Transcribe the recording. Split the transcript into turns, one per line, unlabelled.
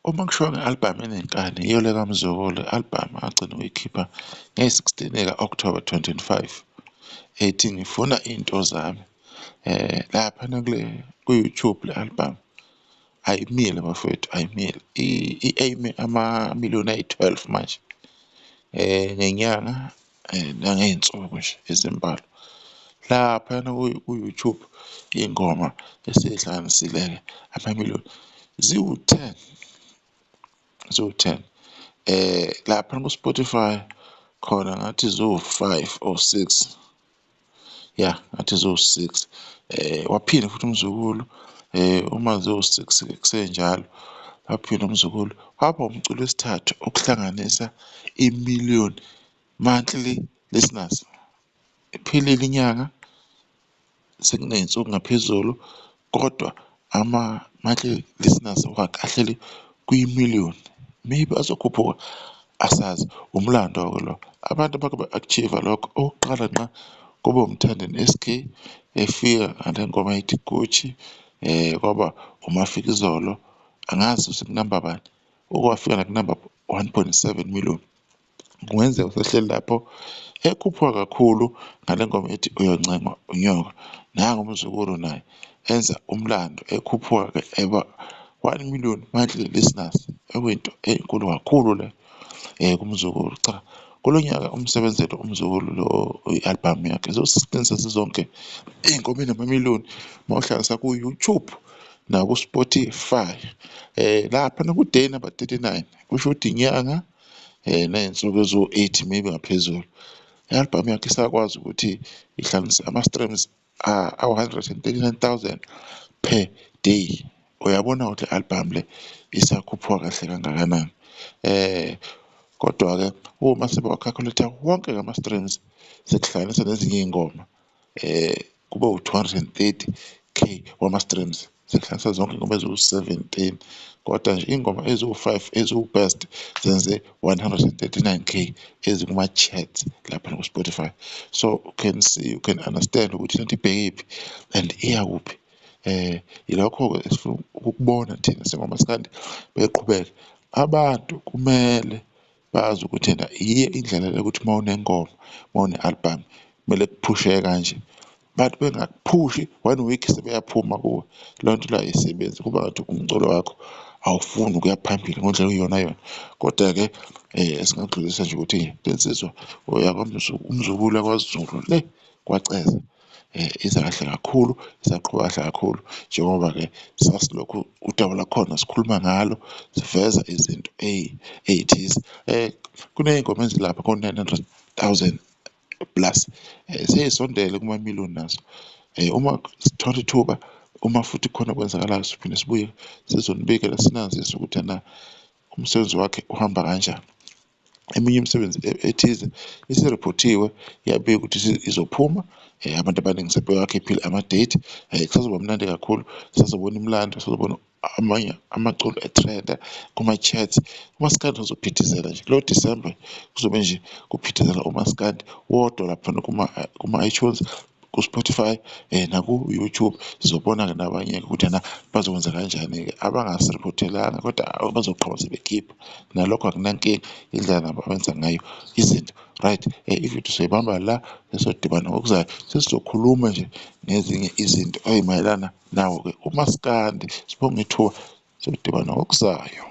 Uma kushiwo nge-albhamu enenkani, iyo le kaMzukulu, i-albhamu agcina ukuyikhipha nge-16 ka-October 2025, ethi ngifuna into zami. Laphana ku-YouTube le-albhamu ayimile bafowethu, ayimile. I-aime amamiliyoni ayi-12 manje ngenyanga nangey'nsuku nje ezimbalwa. Laphana ku-YouTube iy'ngoma esiy'hlanganisile-ke amamiliyoni ziwu-10, ziwu-10. Laphana ku-Spotify khona ngathi ziwu-5 or 6, ya ngathi ziwu-6. Waphinde futhi uMzukulu uma ziwu-6 kusenjalo, waphinde uMzukulu waba umculi wesithathu ukuhlanganisa imiliyoni monthly listeners. Iphelile inyanga sekuney'nsuku ngaphezulu, kodwa ama-monthly listeners wakhe ahleli kuyimiliyoni. Maybe azokhuphuka asazi, umlando-ke lo. Abantu abake ba-achieve-a lokho. Okokuqala ngqa kube uMthandeni SK efika ngale ngoma ethi Gucci, kwaba uMafikizolo, angazi usekunamba bani, okwafika nakunamba 1.7 million. Kungenzeka usehleli lapho ekhuphuka kakhulu ngale ngoma ethi uyoncema unyoka. Nangu uMzukulu naye enza umlando ekhuphuka-ke eba 1 million monthly listeners, ekuyinto enkulu kakhulu le kuMzukulu. Cha, kulo nyaka umsebenzele uMzukulu lo i-albhamu yakhe zo-16 sezizonke iy'ngoma ey'namamiliyoni mawuhlanganisa ku-YouTube naku-Spotify. Laphana ku-day number 39 kusho ukuthi inyanga ney'nsuku eziwu-8 maybe ngaphezulu. I-albhamu yakhe isakwazi ukuthi ihlanganise ama-streams awu-139,000 per day. Uyabona ukuthi le-albhamu le isakhuphuka kahle kangakanani. Kodwa-ke uma sebewakhalkuletha wonke ngama-streams sekuhlanganisa nezinye iy'ngoma, kube u-230K wama-streams sekuhlanganisa zonke iy'ngoma eziwu-17, kodwa nje iy'ngoma eziwu-5 eziwu-best zenze 139K ezikuma-charts lapha ku-Spotify. So you can see, you can understand ukuthi lento ibhekephi and iya kuphi. Yilokho-ke esifuna ukukubona thina singomaskandi beqhubeka. Abantu kumele bazi ukuthi ena yiyo indlela le yokuthi uma unengoma, uma une-albhamu kumele kuphusheke kanje. Bantu bengakuphushi 1 week sebeyaphuma kuwe, leyo nto leyo ayisebenzi. Kuba ngathi umculo wakho awufuni ukuya phambili ngendlela okuyiyonayona. Kodwa-ke esingakudlulisa nje ukuthi le nsizwa uMzukulu yakwaZulu le kwaCeza iza kahle kakhulu, isaqhuba kahle kakhulu, njengoba-ke sasilokhu udaba lakhona sikhuluma ngalo, siveza izinto ey'thize. Kuney'ngoma ezilapha ko-900,000 plus, sey'sondele kumamiliyoni nazo. Uma sithola ithuba, uma futhi khona okwenzakalayo siphinde sibuye sizonibikela sinazise ukuthi ena umsebenzi wakhe uhamba kanjani. Eminye imisebenzi ethize isiriphothiwe, yabikwa ukuthi izophuma. Abantu abaningi sebewakhiphile ama-date. Kusazoba mnandi kakhulu, sisazobona imilando, sisazobona amanye amaculo e-trend-a kuma-charts. UMaskandi uzophithizela nje kulo December, kuzobe nje kuphithizela uMaskandi wodwa laphana kuma-iTunes, ku-Spotify naku-YouTube. Sizobona-ke nabanye-ke ukuthi ena bazokwenza kanjani-ke, abangasiriphothelanga kodwa bazoqhubeka sebekhipha. Nalokho akunankinga, indlela nabo abenza ngayo izinto, right. Ividiyo soyibamba la, sesodibana ngokuzayo sesizokhuluma nje ngezinye izinto ey'mayelana nawo-ke uMaskandi. Sibonge ithuba, sodibana ngokuzayo.